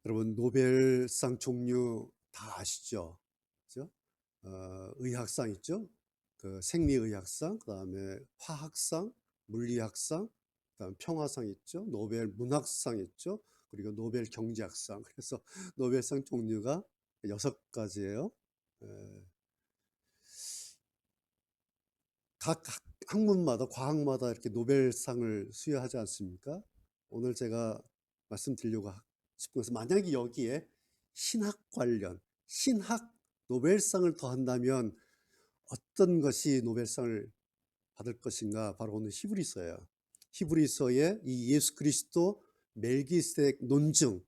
여러분 노벨상 종류 다 아시죠? 그죠? 의학상 있죠? 그 생리의학상, 그다음에 화학상, 물리학상, 그다음 평화상 있죠? 노벨 문학상 있죠? 그리고 노벨 경제학상. 그래서 노벨상 종류가 6가지예요. 각 학문마다 과학마다 이렇게 노벨상을 수여하지 않습니까? 오늘 제가 말씀드리려고 싶은 것은, 만약에 여기에 신학 관련 신학 노벨상을 더한다면 어떤 것이 노벨상을 받을 것인가? 바로 오늘 히브리서예요. 히브리서의 이 예수 그리스도 멜기세덱 논증,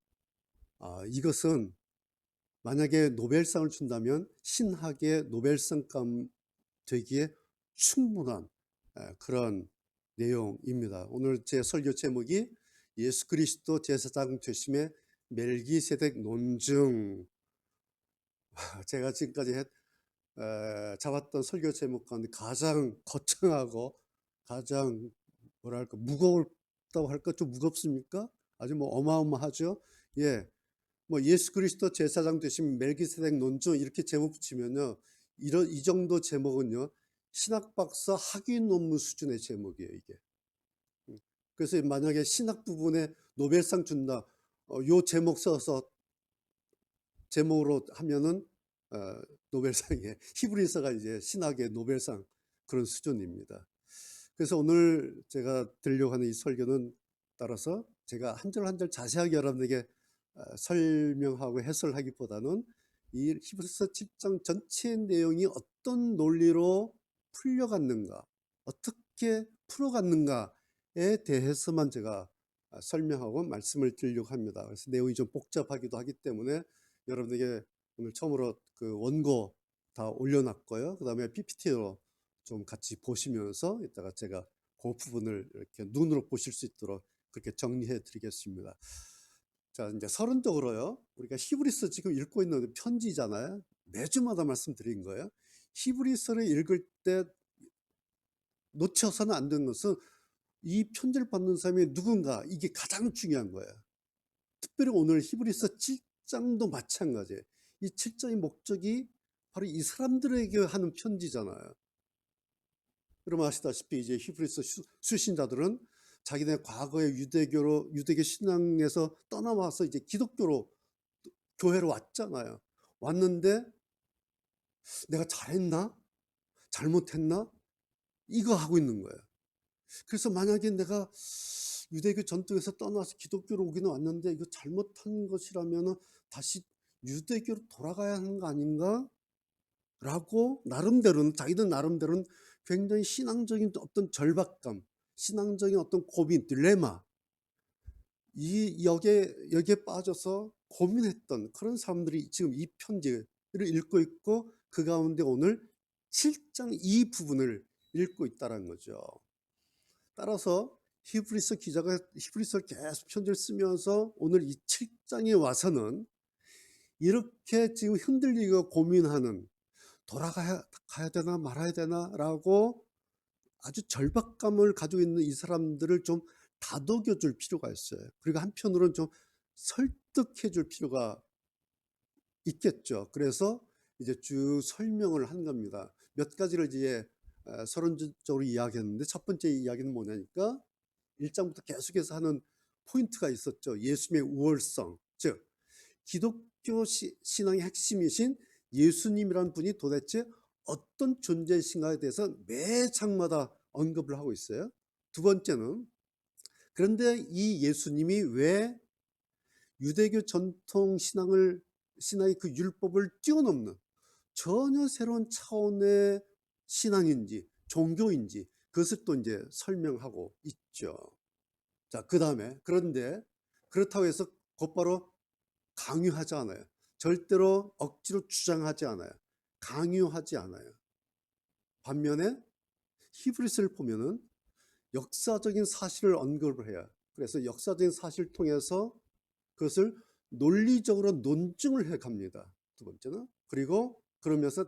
이것은 만약에 노벨상을 준다면 신학의 노벨상감 되기에 충분한 그런 내용입니다. 오늘 제 설교 제목이 예수 그리스도 제사장 되심의 멜기세덱 논증. 제가 지금까지 잡았던 설교 제목 가운데 가장 거창하고 가장 뭐랄까 무겁다고 할까, 좀 무겁습니까? 아주 뭐 어마어마하죠. 예, 뭐 예수 그리스도 제사장 되신 멜기세덱 논증 이렇게 제목 붙이면요, 이 정도 제목은요 신학 박사 학위 논문 수준의 제목이에요, 이게. 그래서 만약에 신학 부분에 노벨상 준다, 요 제목 써서 제목으로 하면은 노벨상에 히브리서가 이제 신학의 노벨상 그런 수준입니다. 그래서 오늘 제가 들려고 하는 이 설교는, 따라서 제가 한 절 한 절 자세하게 여러분에게 설명하고 해설하기보다는 이 히브리서 7장 전체의 내용이 어떤 논리로 풀려갔는가, 어떻게 풀어갔는가에 대해서만 제가 설명하고 말씀을 드리려고 합니다. 그래서 내용이 좀 복잡하기도 하기 때문에 여러분에게 오늘 처음으로 그 원고 다 올려놨고요. 그 다음에 PPT로 좀 같이 보시면서 이따가 제가 그 부분을 이렇게 눈으로 보실 수 있도록 그렇게 정리해 드리겠습니다. 자, 이제 서론적으로요, 우리가 히브리서 지금 읽고 있는 편지잖아요. 매주마다 말씀드린 거예요. 히브리서를 읽을 때 놓쳐서는 안 되는 것은 이 편지를 받는 사람이 누군가, 이게 가장 중요한 거예요. 특별히 오늘 히브리서 7장도 마찬가지예요. 이 7장의 목적이 바로 이 사람들에게 하는 편지잖아요. 여러분 아시다시피 이제 히브리서 수신자들은 자기네 과거의 유대교 신앙에서 떠나와서 이제 기독교로 교회로 왔잖아요. 왔는데 내가 잘했나? 잘못했나? 이거 하고 있는 거예요. 그래서 만약에 내가 유대교 전통에서 떠나서 기독교로 오기는 왔는데 이거 잘못한 것이라면 다시 유대교로 돌아가야 하는 거 아닌가? 라고 나름대로는, 자기들 나름대로는 굉장히 신앙적인 어떤 절박감, 신앙적인 어떤 고민, 딜레마, 여기에 빠져서 고민했던 그런 사람들이 지금 이 편지를 읽고 있고, 그 가운데 오늘 7장 이 부분을 읽고 있다는 거죠. 따라서 히브리서 기자가 히브리서를 계속 편지를 쓰면서 오늘 이 7장에 와서는 이렇게 지금 흔들리고 고민하는, 돌아가야 되나 말아야 되나 라고 아주 절박감을 가지고 있는 이 사람들을 좀 다독여 줄 필요가 있어요. 그리고 한편으로는 좀 설득해 줄 필요가 있겠죠. 그래서 이제 쭉 설명을 한 겁니다. 몇 가지를 이제 서론적으로 이야기했는데, 첫 번째 이야기는 뭐냐니까 1장부터 계속해서 하는 포인트가 있었죠. 예수님의 우월성, 즉 기독교 신앙의 핵심이신 예수님이라는 분이 도대체 어떤 존재이신가에 대해서 매 장마다 언급을 하고 있어요. 두 번째는, 그런데 이 예수님이 왜 유대교 전통 신앙의 그 율법을 뛰어넘는 전혀 새로운 차원의 신앙인지 종교인지, 그것을 또 이제 설명하고 있죠. 자, 그 다음에, 그런데 그렇다고 해서 곧바로 강요하지 않아요. 절대로 억지로 주장하지 않아요. 강요하지 않아요. 반면에 히브리서를 보면은 역사적인 사실을 언급을 해요. 그래서 역사적인 사실을 통해서 그것을 논리적으로 논증을 해 갑니다. 두 번째는. 그리고 그러면서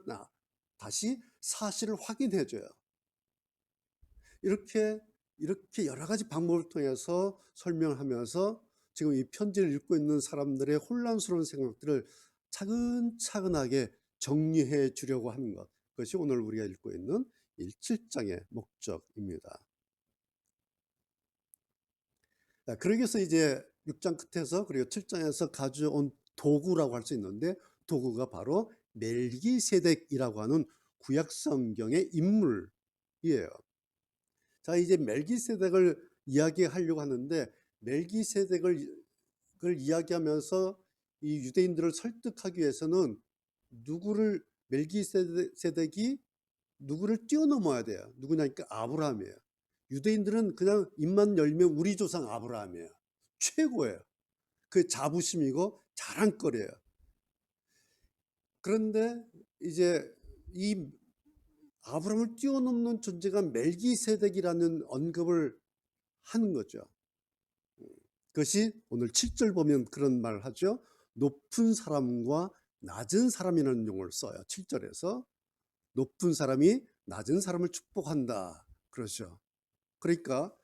다시 사실을 확인해 줘요. 이렇게 여러 가지 방법을 통해서 설명하면서 지금 이 편지를 읽고 있는 사람들의 혼란스러운 생각들을 차근차근하게 정리해 주려고 하는 것. 그것이 오늘 우리가 읽고 있는 7장의 목적입니다. 그러기 위해서 이제 6장 끝에서 그리고 7장에서 가져온 도구라고 할 수 있는데, 도구가 바로 멜기세덱이라고 하는 구약 성경의 인물이에요. 자, 이제 멜기세덱을 이야기하려고 하는데, 멜기세덱을 이야기하면서 이 유대인들을 설득하기 위해서는 멜기세덱이 누구를 뛰어넘어야 돼요. 누구냐니까 아브라함이에요. 유대인들은 그냥 입만 열면 우리 조상 아브라함이에요. 최고예요. 그 자부심이고 자랑거리예요. 그런데 이제 이 아브라함을 뛰어넘는 존재가 멜기세덱이라는 언급을 하는 거죠. 그것이 오늘 7절 보면 그런 말을 하죠. 높은 사람과 낮은 사람이라는 용어를 써요. 7절에서 높은 사람이 낮은 사람을 축복한다 그러죠. 그러니까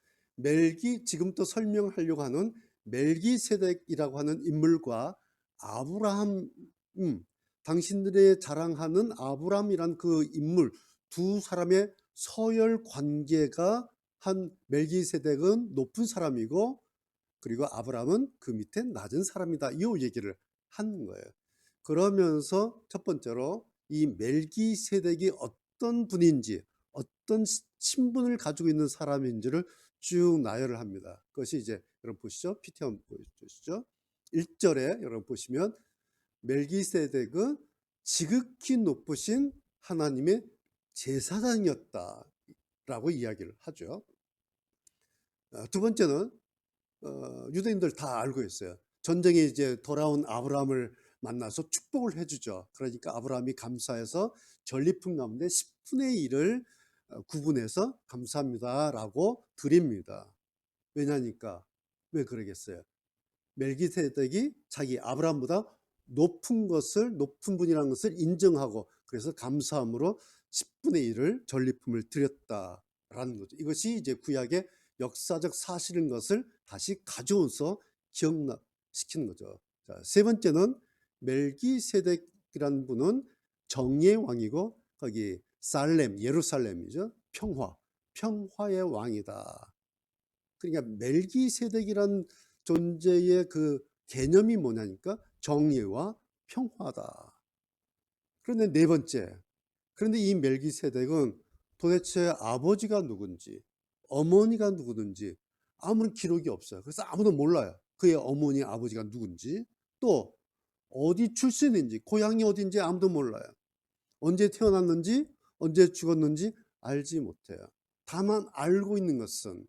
지금 또 설명하려고 하는 멜기세덱이라고 하는 인물과 아브라함, 당신들의 자랑하는 아브라함이란 그 인물 두 사람의 서열 관계가 한 멜기세덱은 높은 사람이고, 그리고 아브라함은 그 밑에 낮은 사람이다, 이 얘기를 하는 거예요. 그러면서 첫 번째로 이 멜기세덱이 어떤 분인지, 어떤 신분을 가지고 있는 사람인지를 쭉 나열을 합니다. 그것이 이제 여러분 보시죠. PT 한번 보여주시죠. 1절에 여러분 보시면 멜기세덱은 지극히 높으신 하나님의 제사장이었다라고 이야기를 하죠. 두 번째는 유대인들 다 알고 있어요. 전쟁에 이제 돌아온 아브라함을 만나서 축복을 해주죠. 그러니까 아브라함이 감사해서 전리품 가운데 10분의 1을 구분해서 감사합니다라고 드립니다. 왜냐니까 왜 그러겠어요? 멜기세덱이 자기 아브라함보다 높은 분이라는 것을 인정하고, 그래서 감사함으로 10분의 1을 전리품을 드렸다라는 거죠. 이것이 이제 구약의 역사적 사실인 것을 다시 가져오서 기억시키는 거죠. 자, 세 번째는 멜기세덱이라는 분은 정의의 왕이고, 거기 예루살렘이죠. 평화의 왕이다. 그러니까 멜기세덱이란 존재의 그 개념이 뭐냐니까 정의와 평화다. 그런데 네 번째, 그런데 이 멜기세덱은 도대체 아버지가 누군지 어머니가 누구든지 아무런 기록이 없어요. 그래서 아무도 몰라요. 그의 어머니 아버지가 누군지, 또 어디 출신인지, 고향이 어딘지 아무도 몰라요. 언제 태어났는지 언제 죽었는지 알지 못해요. 다만 알고 있는 것은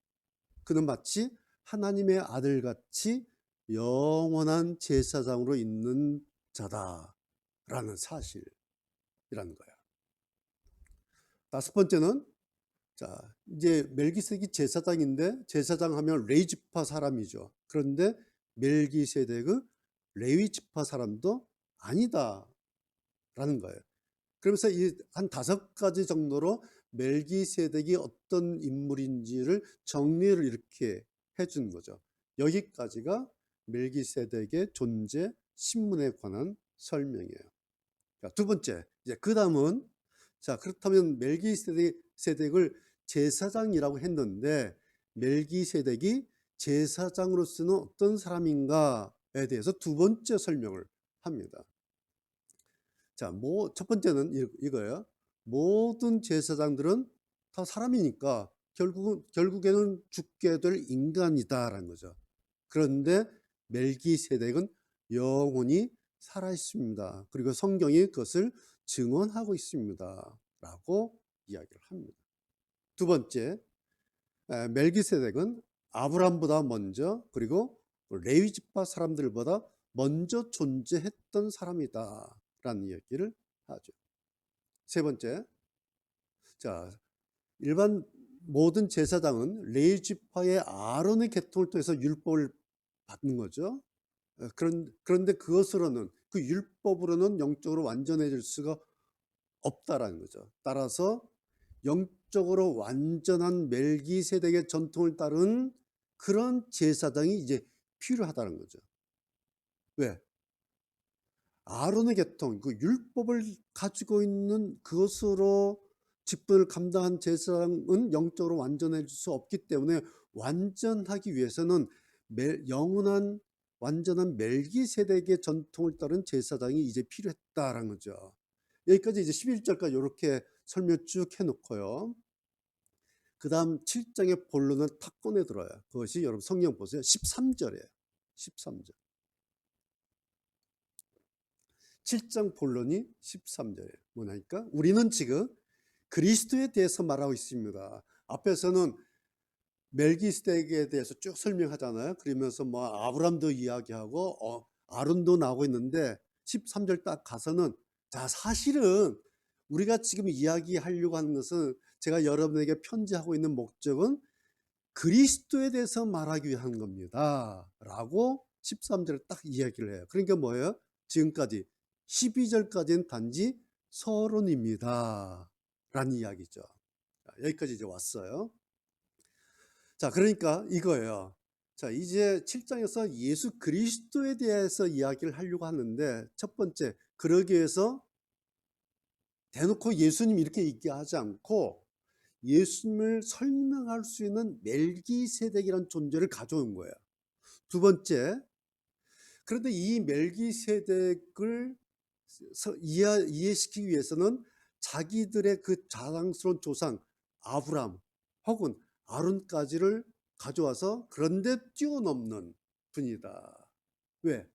그는 마치 하나님의 아들같이 영원한 제사장으로 있는 자다라는 사실이라는 거예요. 다섯 번째는, 자, 이제 멜기세덱이 제사장인데, 제사장 하면 레위 지파 사람이죠. 그런데 멜기세덱은 레위 지파 사람도 아니다라는 거예요. 그러면서 이 한 5가지 정도로 멜기세덱이 어떤 인물인지를 정리를 이렇게 해준 거죠. 여기까지가 멜기세덱의 존재, 신분에 관한 설명이에요. 자, 두 번째, 이제 그 다음은, 자, 그렇다면 멜기세덱을 제사장이라고 했는데, 멜기세덱이 제사장으로서는 어떤 사람인가에 대해서 두 번째 설명을 합니다. 자, 첫 번째는 이거예요. 모든 제사장들은 다 사람이니까 결국에는 죽게 될 인간이다라는 거죠. 그런데 멜기세덱은 영원히 살아 있습니다. 그리고 성경이 그것을 증언하고 있습니다. 라고 이야기를 합니다. 두 번째, 멜기세덱은 아브라함보다 먼저, 그리고 레위 지파 사람들보다 먼저 존재했던 사람이다 라는 얘기를 하죠. 세 번째, 자, 일반 모든 제사장은 레위 지파의 아론의 계통을 통해서 율법을 받는 거죠. 그런데 그것으로는, 그 율법으로는 영적으로 완전해질 수가 없다라는 거죠. 따라서 영적으로 완전한 멜기세덱의 전통을 따른 그런 제사장이 이제 필요하다는 거죠. 왜? 아론의 계통, 그 율법을 가지고 있는 그것으로 직분을 감당한 제사장은 영적으로 완전해질 수 없기 때문에 완전하기 위해서는 영원한 완전한 멜기세덱의 전통을 따른 제사장이 이제 필요했다라는 거죠. 여기까지 이제 11절까지 이렇게 설명 쭉 해놓고요. 그 다음 7장의 본론을 탁 꺼내 들어요. 그것이 여러분 성경 보세요. 13절이에요. 13절. 7장 본론이 13절이에요. 뭐냐니까 우리는 지금 그리스도에 대해서 말하고 있습니다. 앞에서는 멜기스덱에 대해서 쭉 설명하잖아요. 그러면서 뭐 아브람도 이야기하고 아론도 나오고 있는데 13절 딱 가서는 자, 사실은 우리가 지금 이야기하려고 하는 것은 제가 여러분에게 편지하고 있는 목적은 그리스도에 대해서 말하기 위한 겁니다. 라고 13절에 딱 이야기를 해요. 그러니까 뭐예요? 지금까지 12절까지는 단지 서론입니다. 라는 이야기죠. 여기까지 이제 왔어요. 자, 그러니까 이거예요. 자, 이제 7장에서 예수 그리스도에 대해서 이야기를 하려고 하는데 첫 번째, 그러기 위해서 대놓고 예수님 이렇게 얘기하지 않고 예수님을 설명할 수 있는 멜기세덱이라는 존재를 가져온 거예요. 두 번째, 그런데 이 멜기세덱을 이해시키기 위해서는 자기들의 그 자랑스러운 조상 아브람 혹은 아론까지를 가져와서 그런데 뛰어넘는 분이다. 왜?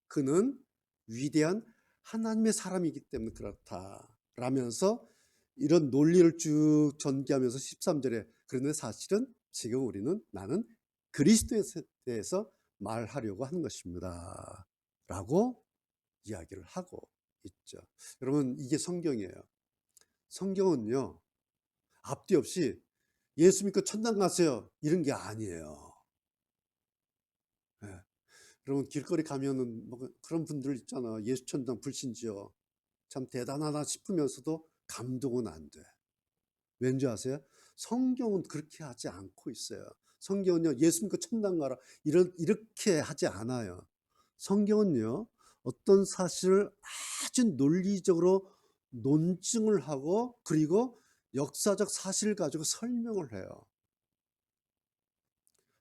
그는 위대한 하나님의 사람이기 때문에 그렇다 라면서 이런 논리를 쭉 전개하면서 13절에 그런데 사실은 지금 나는 그리스도에 대해서 말하려고 하는 것입니다 라고 이야기를 하고 있죠. 여러분, 이게 성경이에요. 성경은요, 앞뒤 없이 예수 믿고 천당 가세요 이런 게 아니에요. 네. 여러분, 길거리 가면은 뭐 그런 분들 있잖아. 예수 천당 불신지어 참 대단하다 싶으면서도 감동은 안 돼. 왠지 아세요? 성경은 그렇게 하지 않고 있어요. 성경은요, 예수 믿고 천당 가라 이렇게 하지 않아요. 성경은요, 어떤 사실을 아주 논리적으로 논증을 하고 그리고 역사적 사실을 가지고 설명을 해요.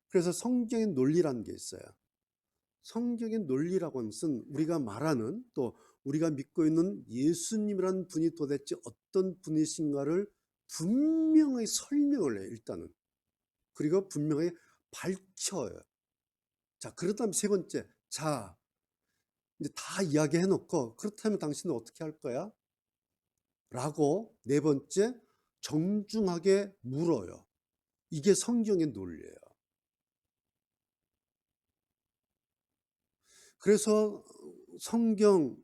그래서 성경의 논리라는 게 있어요. 성경의 논리라고 하는 것은 우리가 말하는 또 우리가 믿고 있는 예수님이라는 분이 도대체 어떤 분이신가를 분명히 설명을 해요. 일단은. 그리고 분명히 밝혀요. 자, 그렇다면 세 번째, 자, 이제 다 이야기해 놓고 그렇다면 당신은 어떻게 할 거야? 라고 네 번째, 정중하게 물어요. 이게 성경의 논리예요. 그래서 성경,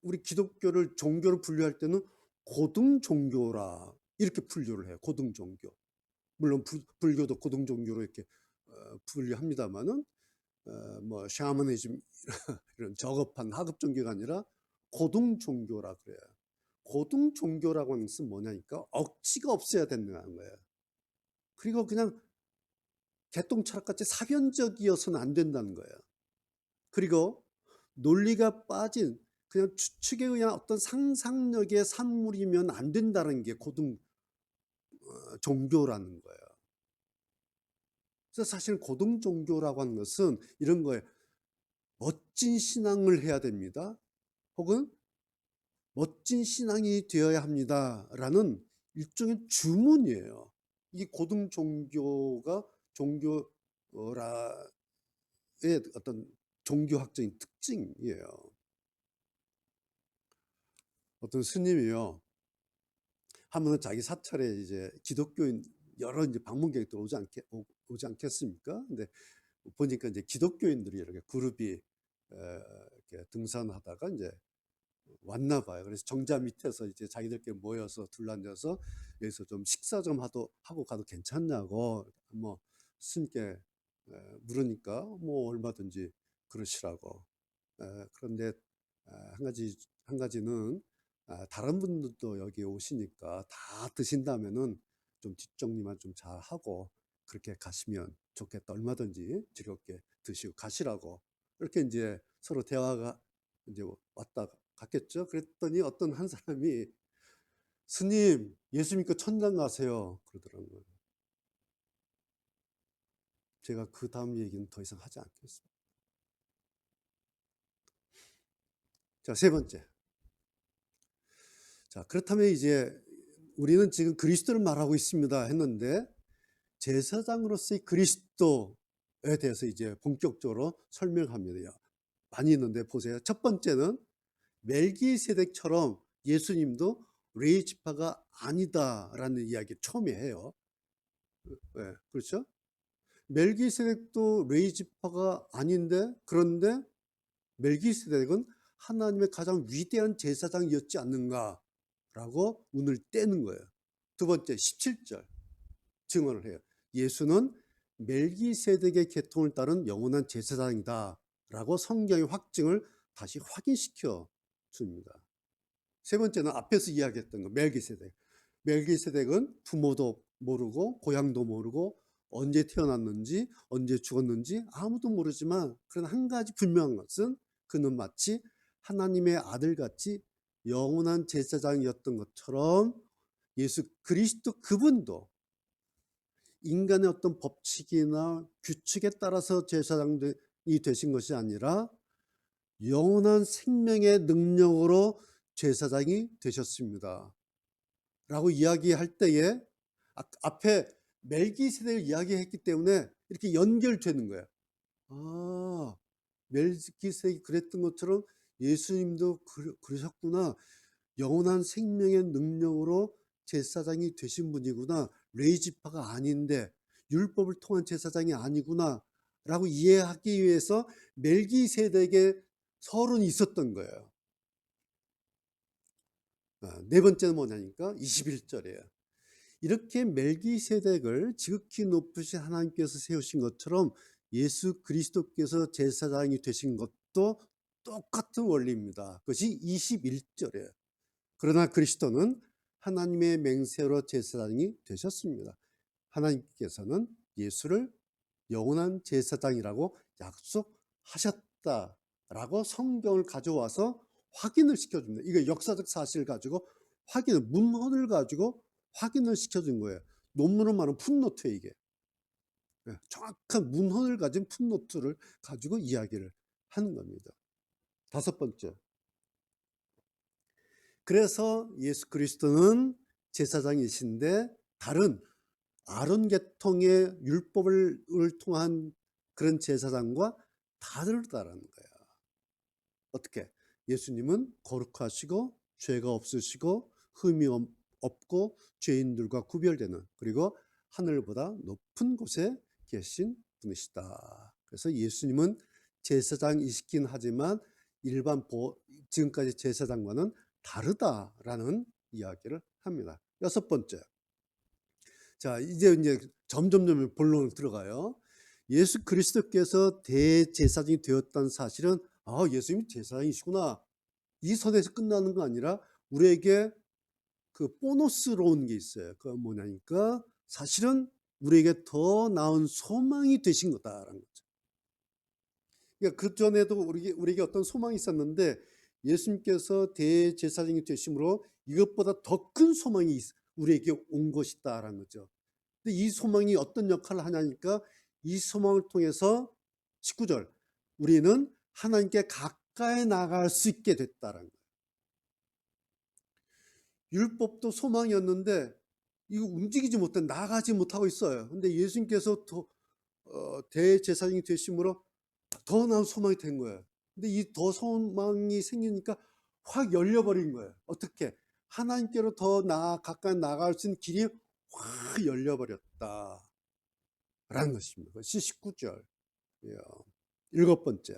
우리 기독교를 종교를 분류할 때는 고등 종교라 이렇게 분류를 해요. 고등 종교. 물론 불교도 고등 종교로 이렇게 분류합니다만은 뭐 샤머니즘 이런 저급한 하급 종교가 아니라 고등 종교라 그래요. 고등 종교라고 하는 것은 뭐냐니까 억지가 없어야 된다는 거예요. 그리고 그냥 개똥 철학같이 사변적이어서는 안 된다는 거예요. 그리고 논리가 빠진 그냥 추측에 의한 어떤 상상력의 산물이면 안 된다는 게 고등 종교라는 거예요. 그래서 사실 고등 종교라고 하는 것은 이런 거예요. 멋진 신앙을 해야 됩니다. 혹은 멋진 신앙이 되어야 합니다라는 일종의 주문이에요. 이 고등 종교가 종교라의 어떤 종교학적인 특징이에요. 어떤 스님이요, 한 번은 자기 사찰에 이제 기독교인 여러 이제 방문객들 오지 않겠습니까? 근데 보니까 이제 기독교인들이 이렇게 그룹이 이렇게 등산하다가 이제 왔나 봐요. 그래서 정자 밑에서 이제 자기들끼리 모여서 둘러앉아서 여기서 좀 식사 좀 하고 가도 괜찮냐고 뭐 스님께 물으니까 뭐 얼마든지 그러시라고. 그런데 한 가지는 다른 분들도 여기 오시니까 다 드신다면은 좀 뒷정리만 좀 잘 하고 그렇게 가시면 좋겠다. 얼마든지 즐겁게 드시고 가시라고. 이렇게 이제 서로 대화가 이제 왔다 갔겠죠. 그랬더니 어떤 한 사람이 스님, 예수 믿고 천당 가세요. 그러더라고요. 제가 그 다음 얘기는 더 이상 하지 않겠습니다. 자, 세 번째. 자, 그렇다면 이제 우리는 지금 그리스도를 말하고 있습니다 했는데 제사장으로서의 그리스도에 대해서 이제 본격적으로 설명합니다. 많이 있는데 보세요. 첫 번째는 멜기세덱처럼 예수님도 레위 지파가 아니다라는 이야기 처음에 해요. 네, 그렇죠? 멜기세덱도 레위 지파가 아닌데 그런데 멜기세덱은 하나님의 가장 위대한 제사장이었지 않는가라고 운을 떼는 거예요. 두 번째 17절 증언을 해요. 예수는 멜기세덱의 계통을 따른 영원한 제사장이다 라고 성경의 확증을 다시 확인시켜 줍니다. 세 번째는 앞에서 이야기했던 거 멜기세덱. 멜기세덱은 부모도 모르고 고향도 모르고 언제 태어났는지 언제 죽었는지 아무도 모르지만 그런 한 가지 분명한 것은 그는 마치 하나님의 아들같이 영원한 제사장이었던 것처럼 예수 그리스도 그분도 인간의 어떤 법칙이나 규칙에 따라서 제사장이 되신 것이 아니라 영원한 생명의 능력으로 제사장이 되셨습니다. 라고 이야기할 때에 앞에 멜기세덱을 이야기했기 때문에 이렇게 연결되는 거예요. 아, 멜기세덱이 그랬던 것처럼 예수님도 그러셨구나. 영원한 생명의 능력으로 제사장이 되신 분이구나. 레위 지파가 아닌데 율법을 통한 제사장이 아니구나 라고 이해하기 위해서 멜기세덱의 설은 있었던 거예요. 네 번째는 뭐냐니까 21절이에요. 이렇게 멜기세덱을 지극히 높으신 하나님께서 세우신 것처럼 예수 그리스도께서 제사장이 되신 것도 똑같은 원리입니다. 그것이 21절이에요. 그러나 그리스도는 하나님의 맹세로 제사장이 되셨습니다. 하나님께서는 예수를 영원한 제사장이라고 약속하셨다라고 성경을 가져와서 확인을 시켜줍니다. 이거 역사적 사실을 가지고 문헌을 가지고 확인을 시켜준 거예요. 논문으로 말하면 풋노트에 이게. 정확한 문헌을 가진 풋노트를 가지고 이야기를 하는 겁니다. 다섯 번째. 그래서 예수 그리스도는 제사장이신데 다른 아론 계통의 율법을 통한 그런 제사장과 다르다라는 거야. 어떻게? 예수님은 거룩하시고 죄가 없으시고 흠이 없고 죄인들과 구별되는 그리고 하늘보다 높은 곳에 계신 분이시다. 그래서 예수님은 제사장이시긴 하지만 일반 지금까지 제사장과는 다르다라는 이야기를 합니다. 여섯 번째. 자, 이제 점점 본론으로 들어가요. 예수 그리스도께서 대제사장이 되었다는 사실은 예수님이 제사장이시구나. 이 선에서 끝나는 거 아니라 우리에게 그 보너스로 온 게 있어요. 그건 뭐냐니까 사실은 우리에게 더 나은 소망이 되신 거다라는 거죠. 그러니까 그 전에도 우리에게 어떤 소망이 있었는데 예수님께서 대제사장이 되심으로 이것보다 더 큰 소망이 우리에게 온 것이다라는 거죠. 근데 이 소망이 어떤 역할을 하냐니까 이 소망을 통해서 19절 우리는 하나님께 가까이 나갈 수 있게 됐다라는 거예요. 율법도 소망이었는데 이거 움직이지 못해 나가지 못하고 있어요. 근데 예수님께서 대제사장이 되심으로 더 나은 소망이 된 거예요. 근데 이 더 소망이 생기니까 확 열려버린 거예요. 어떻게? 하나님께로 더 가까이 나갈 수 있는 길이 확 열려버렸다 라는 것입니다. 그것이 19절. 일곱 번째.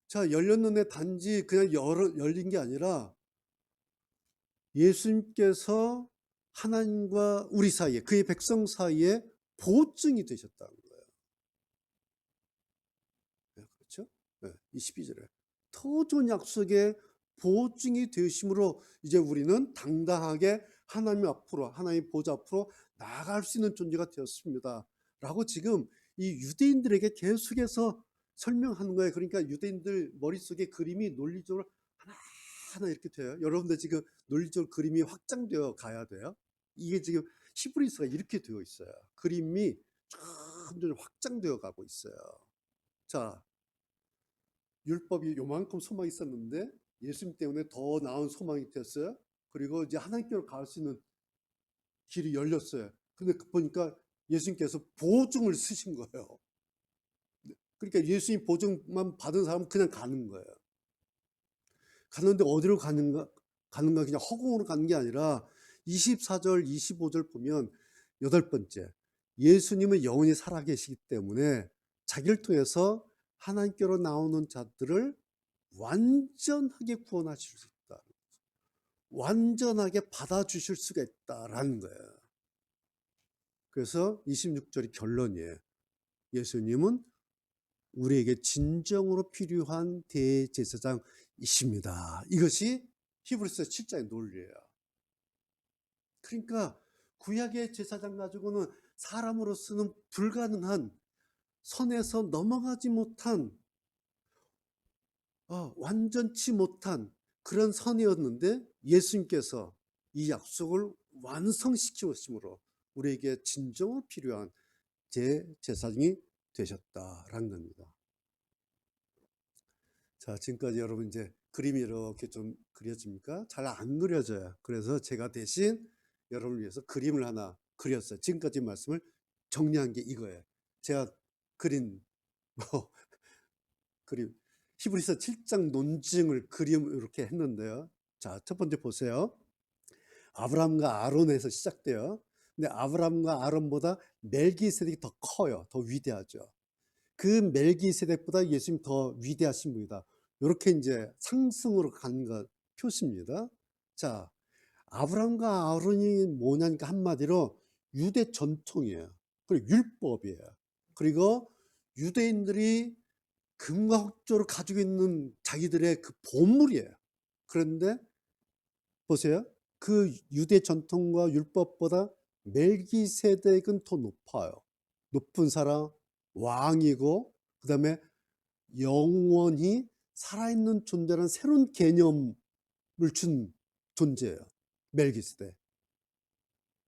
자, 열렸는데 단지 그냥 열린 게 아니라 예수님께서 하나님과 우리 사이에 그의 백성 사이에 보증이 되셨다는 거예요. 그렇죠? 22절에 더 좋은 약속의 보증이 되심으로 이제 우리는 당당하게 하나님 앞으로 하나님 보좌 앞으로 나아갈 수 있는 존재가 되었습니다. 라고 지금 이 유대인들에게 계속해서 설명하는 거예요. 그러니까 유대인들 머릿속에 그림이 논리적으로 하나하나 이렇게 돼요. 여러분들 지금 논리적으로 그림이 확장되어 가야 돼요. 이게 지금 히브리서가 이렇게 되어 있어요. 그림이 점점 확장되어 가고 있어요. 자, 율법이 요만큼 소망이 있었는데 예수님 때문에 더 나은 소망이 됐어요. 그리고 이제 하나님께로 갈 수 있는 길이 열렸어요. 근데 보니까 예수님께서 보증을 쓰신 거예요. 그러니까 예수님 보증만 받은 사람은 그냥 가는 거예요. 가는데 어디로 가는가 그냥 허공으로 가는 게 아니라 24절, 25절 보면 여덟 번째, 예수님은 영원히 살아계시기 때문에 자기를 통해서 하나님께로 나오는 자들을 완전하게 구원하실 수 있다. 완전하게 받아주실 수가 있다라는 거예요. 그래서 26절이 결론이에요. 예수님은 우리에게 진정으로 필요한 대제사장이십니다. 이것이 히브리서 7장의 논리예요. 그러니까 구약의 제사장 가지고는 사람으로서는 불가능한, 선에서 넘어가지 못한, 완전치 못한 그런 선이었는데 예수님께서 이 약속을 완성시키심으로 우리에게 진정으로 필요한 제사장이 되셨다라는 겁니다. 자, 지금까지 여러분 이제 그림이 이렇게 좀 그려집니까? 잘 안 그려져요. 그래서 제가 대신 여러분을 위해서 그림을 하나 그렸어요. 지금까지 말씀을 정리한 게 이거예요. 제가 그린 그림, 히브리서 7장 논증을 그림 이렇게 했는데요. 자, 첫 번째 보세요. 아브라함과 아론에서 시작돼요. 근데 아브라함과 아론보다 멜기세덱이 더 커요. 더 위대하죠. 그 멜기세덱보다 예수님 더 위대하신 분이다. 이렇게 이제 상승으로 가는 것 표시입니다. 자, 아브라함과 아론이 뭐냐니까 한마디로 유대 전통이에요. 그리고 율법이에요. 그리고 유대인들이 금과 옥조를 가지고 있는 자기들의 그 보물이에요. 그런데 보세요. 그 유대 전통과 율법보다 멜기세덱은 더 높아요. 높은 사람, 왕이고, 그 다음에 영원히 살아있는 존재라는 새로운 개념을 준 존재예요. 멜기세덱.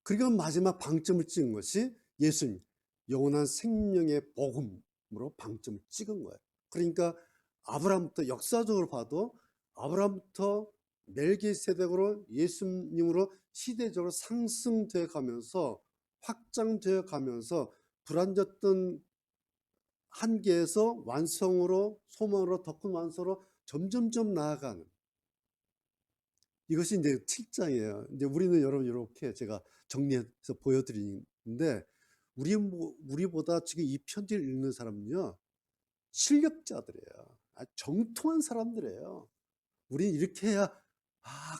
그리고 마지막 방점을 찍은 것이 예수님, 영원한 생명의 복음으로 방점을 찍은 거예요. 그러니까 아브라함부터 역사적으로 봐도 아브라함부터 멜기세덱으로 예수님으로 시대적으로 상승되어 가면서 확장되어 가면서 불안졌던 한계에서 완성으로, 소망으로, 더 큰 완성으로 점점점 나아가는, 이것이 이제 7장이에요. 이제 우리는 여러분 이렇게 제가 정리해서 보여드리는데, 우리보다 지금 이 편지를 읽는 사람은요, 실력자들이에요. 정통한 사람들이에요. 우리는 이렇게 해야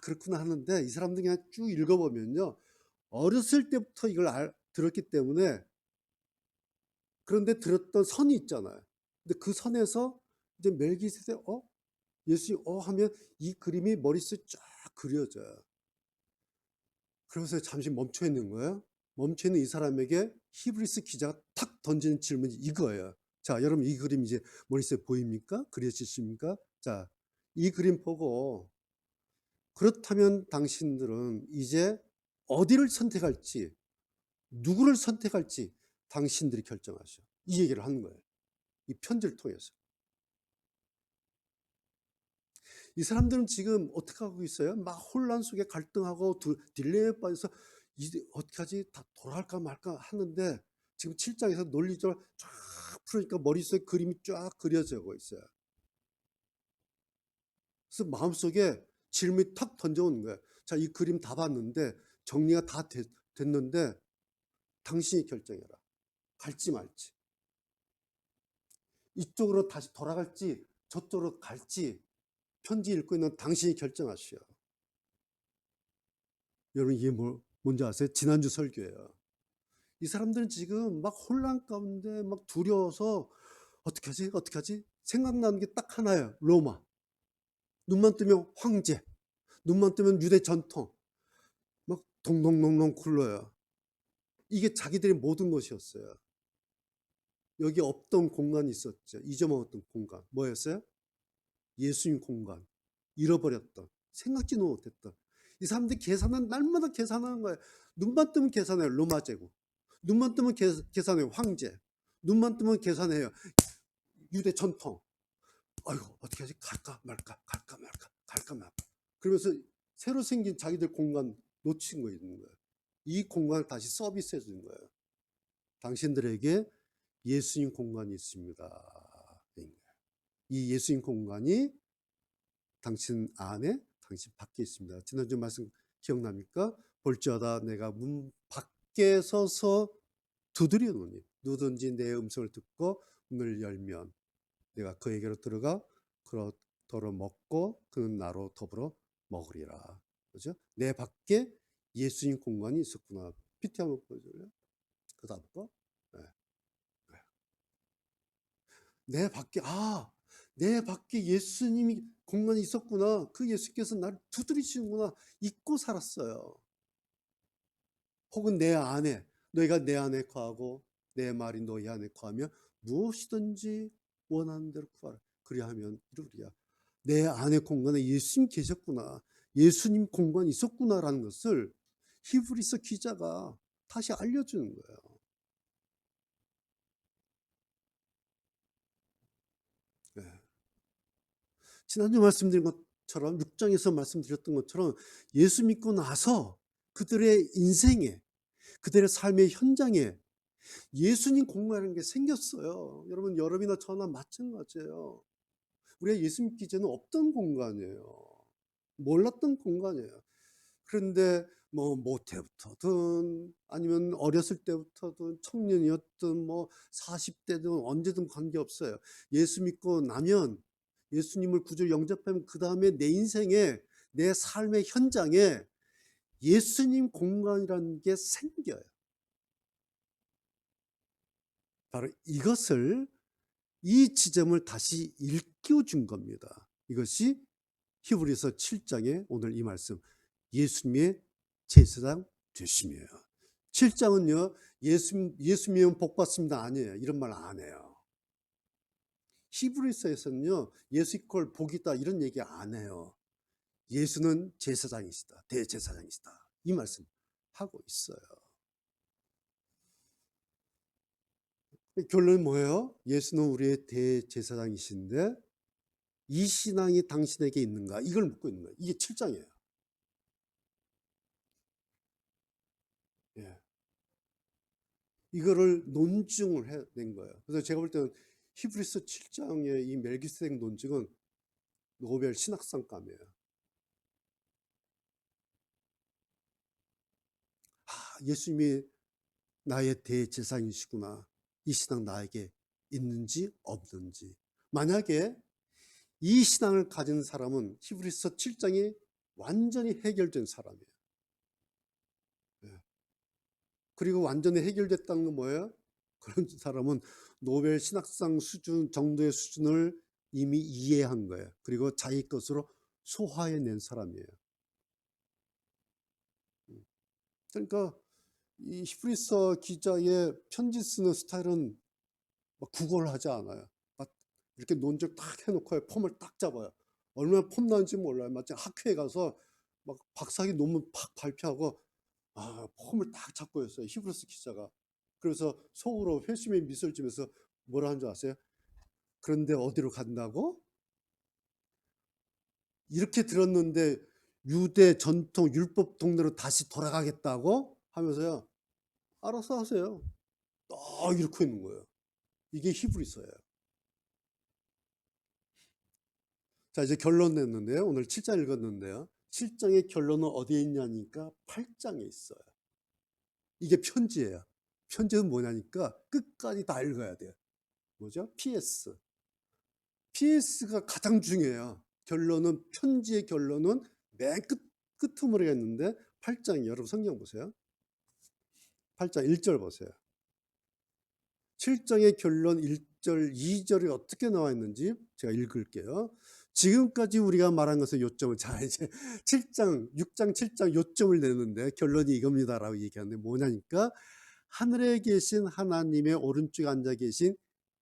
그렇구나 하는데, 이 사람들이 그냥 쭉 읽어보면요, 어렸을 때부터 이걸 들었기 때문에, 그런데 들었던 선이 있잖아요. 근데 그 선에서 이제 멜기세덱 예수님 하면 이 그림이 머릿속에 쫙 그려져요. 그래서 잠시 멈춰 있는 거예요. 멈춰 있는 이 사람에게 히브리스 기자가 탁 던지는 질문이 이거예요. 자, 여러분 이 그림 이제 머릿속에 보입니까? 그려지십니까? 자, 이 그림 보고 그렇다면 당신들은 이제 어디를 선택할지, 누구를 선택할지 당신들이 결정하셔. 이 얘기를 하는 거예요. 이 편지를 통해서. 이 사람들은 지금 어떻게 하고 있어요? 막 혼란 속에 갈등하고 딜레마에 빠져서 이제 어떻게 하지? 다 돌아갈까 말까 하는데 지금 7장에서 논리적으로 쫙 풀으니까 머릿속에 그림이 쫙 그려지고 있어요. 그래서 마음속에 질문이 탁 던져오는 거예요. 자, 이 그림 다 봤는데 정리가 다 됐는데 당신이 결정해라. 갈지 말지. 이쪽으로 다시 돌아갈지 저쪽으로 갈지 편지 읽고 있는 당신이 결정하시오. 여러분 이게 뭔지 아세요? 지난주 설교예요. 이 사람들은 지금 막 혼란 가운데 막 두려워서 어떻게 하지? 어떻게 하지? 생각나는 게 딱 하나예요. 로마. 눈만 뜨면 황제. 눈만 뜨면 유대 전통. 막 동동동동 굴러요. 이게 자기들의 모든 것이었어요. 여기 없던 공간이 있었죠. 잊어먹었던 공간. 뭐였어요? 예수님 공간. 잃어버렸던. 생각지도 못했던. 이 사람들이 계산은 날마다 계산하는 거예요. 눈만 뜨면 계산해요. 로마 제국. 눈만 뜨면 계산해요. 황제. 눈만 뜨면 계산해요. 유대 전통. 아이고 어떻게 하지? 갈까 말까 갈까 말까 갈까 말까. 그러면서 새로 생긴 자기들 공간 놓친 거 있는 거예요. 이 공간을 다시 서비스해 주는 거예요. 당신들에게 예수님 공간이 있습니다. 이 예수님 공간이 당신 안에 당신 밖에 있습니다. 지난주 말씀 기억납니까? 볼지어다 내가 문 밖에 서서 두드리노니 누구든지 내 음성을 듣고 문을 열면 내가 그에게로 들어가 그로 먹고 그는 나로 더불어 먹으리라. 그죠? 내 밖에 예수님 공간이 있었구나. PT 한번 보여줄래요? 그 다음 거. 네. 내 밖에 예수님이 공간이 있었구나. 그 예수께서 나를 두드리시는구나. 잊고 살았어요. 혹은 내 안에, 너희가 내 안에 거하고 내 말이 너희 안에 거하면 무엇이든지 원하는 대로 구하라. 그리하면 이루리야. 내 안에 공간에 예수님 계셨구나. 예수님 공간이 있었구나라는 것을 히브리서 기자가 다시 알려주는 거예요. 네. 지난주 말씀드린 것처럼 6장에서 말씀드렸던 것처럼 예수 믿고 나서 그들의 인생에 그들의 삶의 현장에 예수님 공간이라는 게 생겼어요. 여러분이나 저나 마찬가지예요. 우리가 예수 믿기 전에 없던 공간이에요. 몰랐던 공간이에요. 그런데 뭐 모태부터든 아니면 어렸을 때부터든 청년이었든 뭐 40대든 언제든 관계없어요. 예수 믿고 나면 예수님을 구주 영접하면 그 다음에 내 인생에 내 삶의 현장에 예수님 공간이라는 게 생겨요. 바로 이것을 이 지점을 다시 일깨워준 겁니다. 이것이 히브리서 7장의 오늘 이 말씀 예수님의 제사장 되심이에요. 7장은요 예수 믿으면 복 받습니다 아니에요. 이런 말 안 해요. 히브리서에서는요 예수 이퀄 복이다 이런 얘기 안 해요. 예수는 제사장이시다. 대제사장이시다. 이 말씀 하고 있어요. 결론은 뭐예요? 예수는 우리의 대제사장이신데 이 신앙이 당신에게 있는가? 이걸 묻고 있는 거예요. 이게 7장이에요. 예. 이거를 논증을 해낸 거예요. 그래서 제가 볼 때는 히브리서 7장의 이 멜기세덱 논증은 노벨 신학상감이에요. 예수님이 나의 대제사장이시구나. 이 신앙 나에게 있는지 없는지. 만약에 이 신앙을 가진 사람은 히브리서 7장이 완전히 해결된 사람이에요. 그리고 완전히 해결됐다는 건 뭐예요? 그런 사람은 노벨 신학상 수준 정도의 수준을 이미 이해한 거예요. 그리고 자기 것으로 소화해낸 사람이에요. 그러니까 이 히브리서 기자의 편지 쓰는 스타일은 막 구걸하지 않아요. 막 이렇게 논절 딱 해놓고 폼을 딱 잡아요. 얼마나 폼 나는지 몰라요. 마치 학회에 가서 막 박사학위 논문 팍 발표하고 폼을 딱 잡고 있어요. 히브리서 기자가. 그래서 속으로 회심의 미소를 지면서 뭐라 하는 줄 아세요? 그런데 어디로 간다고? 이렇게 들었는데 유대 전통 율법 동네로 다시 돌아가겠다고 하면서요. 알아서 하세요. 딱 이렇게 있는 거예요. 이게 히브리서예요. 자, 이제 결론 냈는데요. 오늘 7장 읽었는데요. 7장의 결론은 어디에 있냐니까 8장에 있어요. 이게 편지예요. 편지는 뭐냐니까 끝까지 다 읽어야 돼요. 뭐죠? PS. PS가 가장 중요해요. 결론은 편지의 결론은 맨 끝으로 했는데 8장 여러분 성경 보세요. 8장 1절 보세요. 7장의 결론 1절, 2절이 어떻게 나와 있는지 제가 읽을게요. 지금까지 우리가 말한 것은 요점을 자 이제 7장, 6장, 7장 요점을 내는데 결론이 이겁니다라고 얘기하는데 뭐냐니까 하늘에 계신 하나님의 오른쪽에 앉아 계신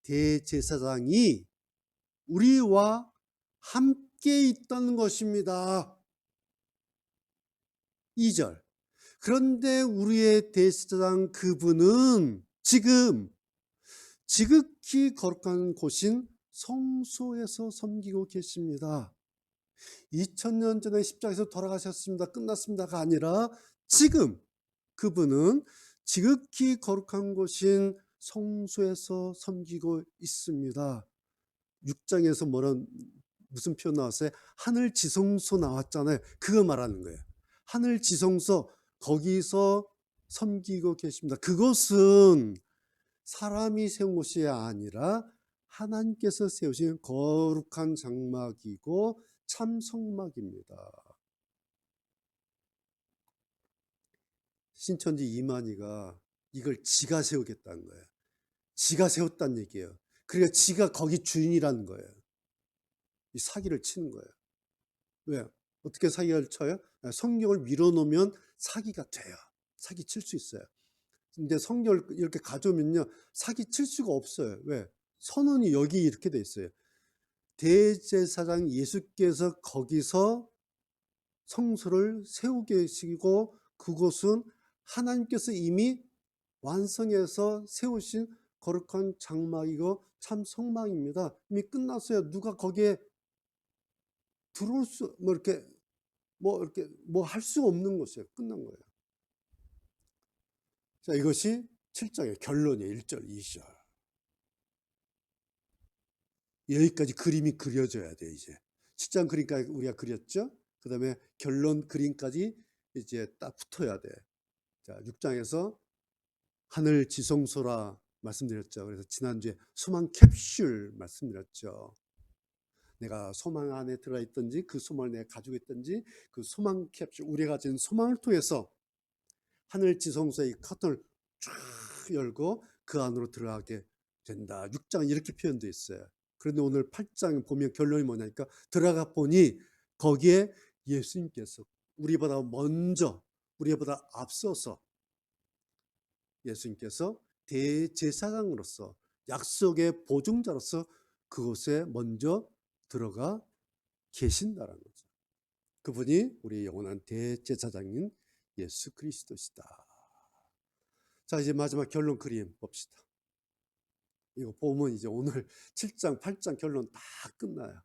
대제사장이 우리와 함께 있다는 것입니다. 2절. 그런데 우리의 대제사장 그분은 지금 지극히 거룩한 곳인 성소에서 섬기고 계십니다. 2000년 전에 십자가에서 돌아가셨습니다. 끝났습니다가 아니라 지금 그분은 지극히 거룩한 곳인 성소에서 섬기고 있습니다. 6장에서 무슨 표현 나왔어요? 하늘 지성소 나왔잖아요. 그거 말하는 거예요. 하늘 지성소, 거기서 섬기고 계십니다. 그것은 사람이 세운 곳이 아니라 하나님께서 세우신 거룩한 장막이고 참 성막입니다. 신천지 이만희가 이걸 지가 세우겠다는 거예요. 지가 세웠다는 얘기예요. 그러니까 지가 거기 주인이라는 거예요. 이 사기를 치는 거예요. 왜? 어떻게 사기를 쳐요? 성경을 밀어놓으면 사기가 돼요. 사기 칠 수 있어요. 근데 성경을 이렇게 가져오면요, 사기 칠 수가 없어요. 왜? 선언이 여기 이렇게 돼 있어요. 대제사장 예수께서 거기서 성소를 세우고 계시고 그곳은 하나님께서 이미 완성해서 세우신 거룩한 장막이고 참 성막입니다. 이미 끝났어요. 누가 거기에 들어올 수, 이렇게 할 수 없는 것이에요. 끝난 거예요. 자, 이것이 7장의 결론이에요. 1절, 2절. 여기까지 그림이 그려져야 돼, 이제. 7장 그림까지 우리가 그렸죠? 그 다음에 결론 그림까지 이제 딱 붙어야 돼. 자, 6장에서 하늘 지성소라 말씀드렸죠. 그래서 지난주에 소망 캡슐 말씀드렸죠. 내가 소망 안에 들어있든지 그 소망을 내가 가지고 있든지 그 소망 캡슐, 우리가 가진 소망을 통해서 하늘 지성소의 커튼을 쫙 열고 그 안으로 들어가게 된다. 6장은 이렇게 표현되어 있어요. 그런데 오늘 8장 보면 결론이 뭐냐니까 들어가 보니 거기에 예수님께서 우리보다 먼저, 우리보다 앞서서 예수님께서 대제사장으로서 약속의 보증자로서 그곳에 먼저 들어가 계신다는 거죠. 그분이 우리 영원한 대제사장인 예수 그리스도시다. 자, 이제 마지막 결론 그림 봅시다. 이거 보면 이제 오늘 7장, 8장 결론 다 끝나요.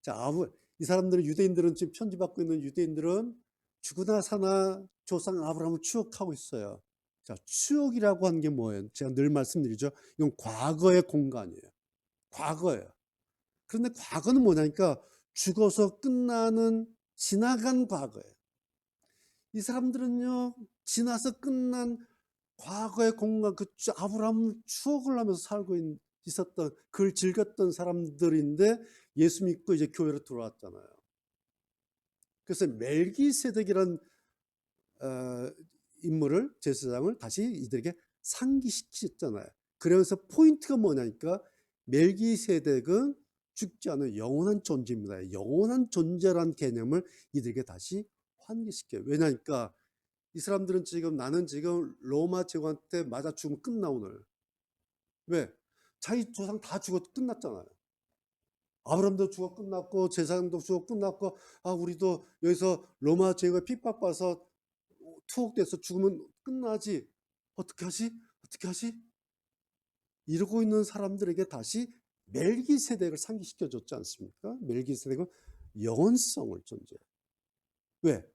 자, 이 사람들은 유대인들은 지금 편지받고 있는 유대인들은 죽으나 사나 조상 아브라함을 추억하고 있어요. 자, 추억이라고 하는 게 뭐예요? 제가 늘 말씀드리죠. 이건 과거의 공간이에요. 과거예요. 그런데 과거는 뭐냐니까 죽어서 끝나는 지나간 과거예요. 이 사람들은요, 지나서 끝난 과거의 공간, 그 아브라함 추억을 하면서 살고 있었던, 그걸 즐겼던 사람들인데 예수 믿고 이제 교회로 들어왔잖아요. 그래서 멜기세덱이라는 인물을, 제사장을 다시 이들에게 상기시켰잖아요. 그래서 포인트가 뭐냐니까 멜기세덱은 죽지 않은 영원한 존재입니다. 영원한 존재라는 개념을 이들에게 다시 환기시켜요. 왜냐니까 이 사람들은 나는 지금 로마 제국한테 맞아 죽으면 끝나 오늘. 왜? 자기 조상 다 죽어 끝났잖아요. 아브라함도 죽어 끝났고 제사장도 죽어 끝났고 우리도 여기서 로마 제국에 핍박받아서 투옥돼서 죽으면 끝나지. 어떻게 하지? 어떻게 하지? 이러고 있는 사람들에게 다시 멜기세덱을 상기시켜 줬지 않습니까? 멜기세덱은 영원성을 존재해요. 왜?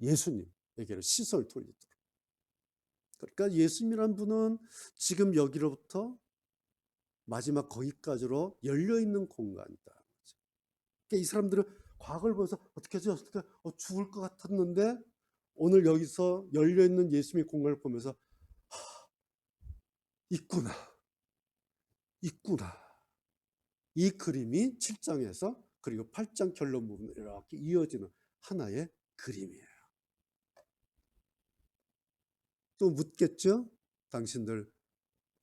예수님에게로 시선을 돌리도록. 그러니까 예수님이란 분은 지금 여기로부터 마지막 거기까지로 열려있는 공간이다. 그러니까 이 사람들은 과거를 보면서 어떻게 하지? 어떻게 죽을 것 같았는데 오늘 여기서 열려있는 예수님의 공간을 보면서 있구나. 있구나. 이 그림이 7장에서 그리고 8장 결론 부분에 이렇게 이어지는 하나의 그림이에요. 또 묻겠죠? 당신들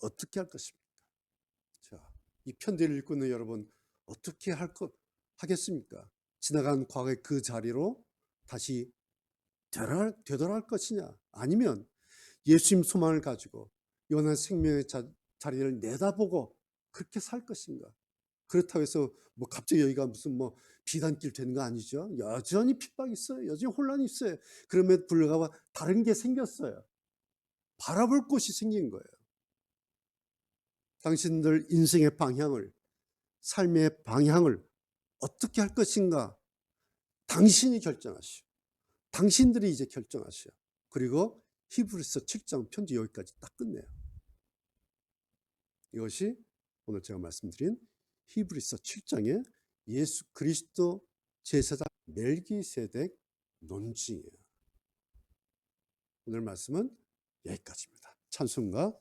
어떻게 할 것입니까? 자, 이 편지를 읽고 있는 여러분 어떻게 하겠습니까? 지나간 과거의 그 자리로 다시 되돌아갈 것이냐? 아니면 예수님 소망을 가지고 영원한 생명의 자리를 내다보고 그렇게 살 것인가? 그렇다고 해서 뭐 갑자기 여기가 무슨 뭐 비단길 되는 거 아니죠. 여전히 핍박이 있어요. 여전히 혼란이 있어요. 그럼에도 불구하고 다른 게 생겼어요. 바라볼 곳이 생긴 거예요. 당신들 인생의 방향을, 삶의 방향을 어떻게 할 것인가? 당신이 결정하시오. 당신들이 이제 결정하시오. 그리고 히브리서 7장 편지 여기까지 딱 끝내요. 이것이 오늘 제가 말씀드린 히브리서 7장의 예수 그리스도 제사장 멜기세덱 논증이에요. 오늘 말씀은 여기까지입니다. 찬송가